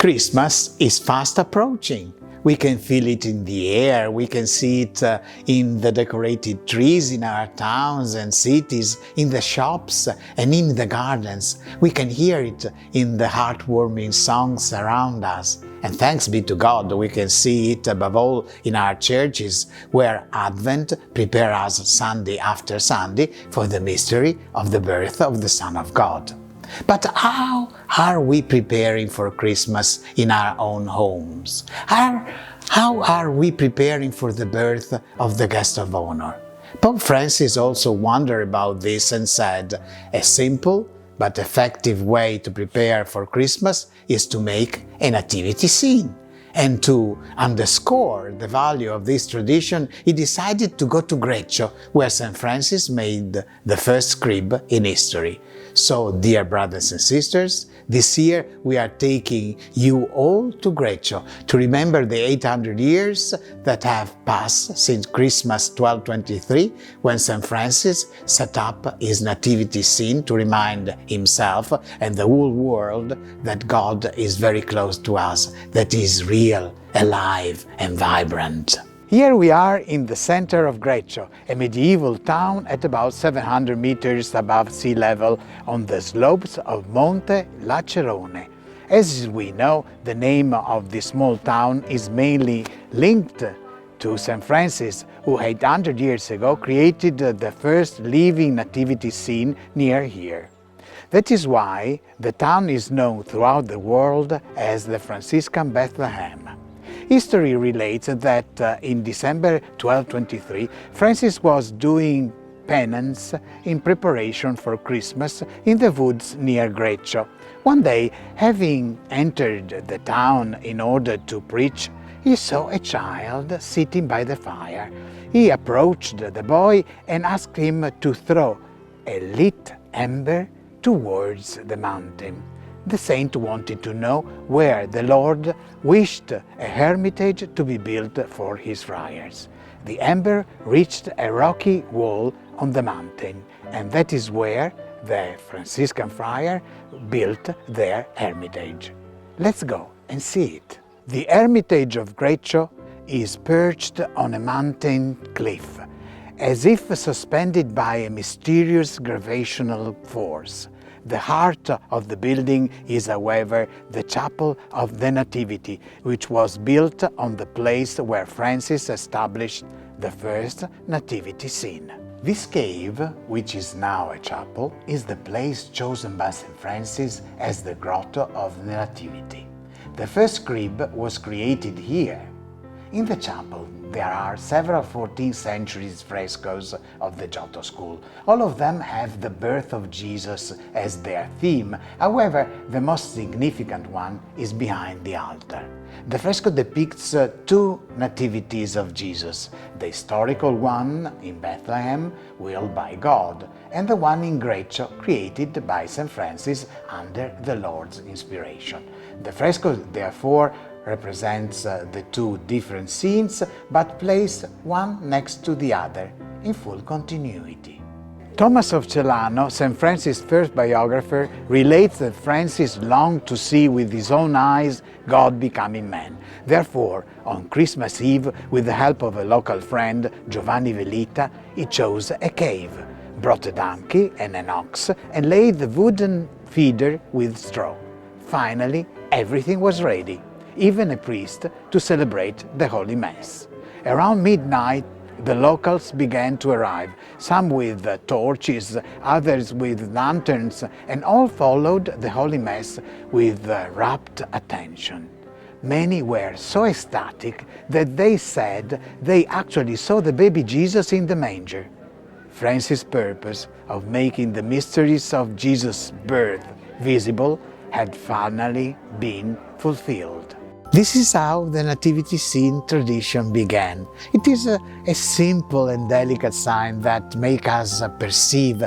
Christmas is fast approaching. We can feel it in the air, we can see it in the decorated trees in our towns and cities, in the shops and in the gardens. We can hear it in the heartwarming songs around us. And thanks be to God, we can see it above all in our churches, where Advent prepares us Sunday after Sunday for the mystery of the birth of the Son of God. But how are we preparing for Christmas in our own homes? How are we preparing for the birth of the guest of honor? Pope Francis also wondered about this and said, a simple but effective way to prepare for Christmas is to make a nativity scene. And to underscore the value of this tradition, he decided to go to Greccio, where St. Francis made the first crib in history. So, dear brothers and sisters, this year we are taking you all to Greccio to remember the 800 years that have passed since Christmas 1223, when St. Francis set up his nativity scene to remind himself and the whole world that God is very close to us, that He is real, alive and vibrant. Here we are in the center of Greccio, a medieval town at about 700 meters above sea level on the slopes of Monte Lacerone. As we know, the name of this small town is mainly linked to St. Francis, who 800 years ago created the first living nativity scene near here. That is why the town is known throughout the world as the Franciscan Bethlehem. History relates that in December 1223, Francis was doing penance in preparation for Christmas in the woods near Greccio. One day, having entered the town in order to preach, he saw a child sitting by the fire. He approached the boy and asked him to throw a lit ember towards the mountain. The saint wanted to know where the Lord wished a hermitage to be built for his friars. The ember reached a rocky wall on the mountain, and that is where the Franciscan friar built their hermitage. Let's go and see it. The Hermitage of Greccio is perched on a mountain cliff, as if suspended by a mysterious gravitational force. The heart of the building is, however, the Chapel of the Nativity, which was built on the place where Francis established the first nativity scene. This cave, which is now a chapel, is the place chosen by St. Francis as the Grotto of the Nativity. The first crib was created here. In the chapel, there are several 14th century frescoes of the Giotto school. All of them have the birth of Jesus as their theme. However, the most significant one is behind the altar. The fresco depicts two nativities of Jesus, the historical one in Bethlehem, willed by God, and the one in Greccio, created by St. Francis under the Lord's inspiration. The fresco, therefore, represents the two different scenes, but placed one next to the other in full continuity. Thomas of Celano, St. Francis' first biographer, relates that Francis longed to see with his own eyes God becoming man. Therefore, on Christmas Eve, with the help of a local friend, Giovanni Velita, he chose a cave, brought a donkey and an ox, and laid the wooden feeder with straw. Finally, everything was ready, even a priest to celebrate the Holy Mass. Around midnight, the locals began to arrive, some with torches, others with lanterns, and all followed the Holy Mass with rapt attention. Many were so ecstatic that they said they actually saw the baby Jesus in the manger. Francis' purpose of making the mysteries of Jesus' birth visible had finally been fulfilled. This is how the nativity scene tradition began. It is a simple and delicate sign that makes us perceive,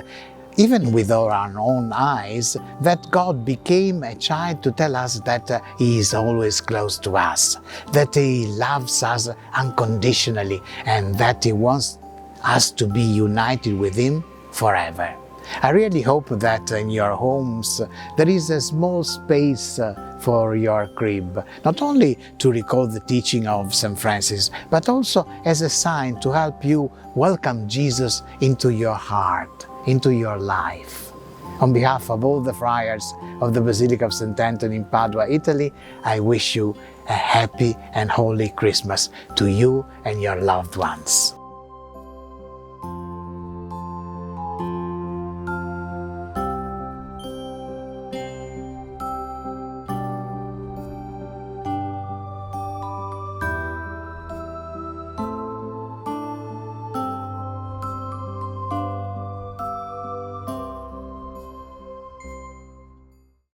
even with our own eyes, that God became a child to tell us that He is always close to us, that He loves us unconditionally, and that He wants us to be united with Him forever. I really hope that in your homes there is a small space for your crib, not only to recall the teaching of St. Francis, but also as a sign to help you welcome Jesus into your heart, into your life. On behalf of all the friars of the Basilica of Sant'Antonio in Padua, Italy, I wish you a happy and holy Christmas to you and your loved ones.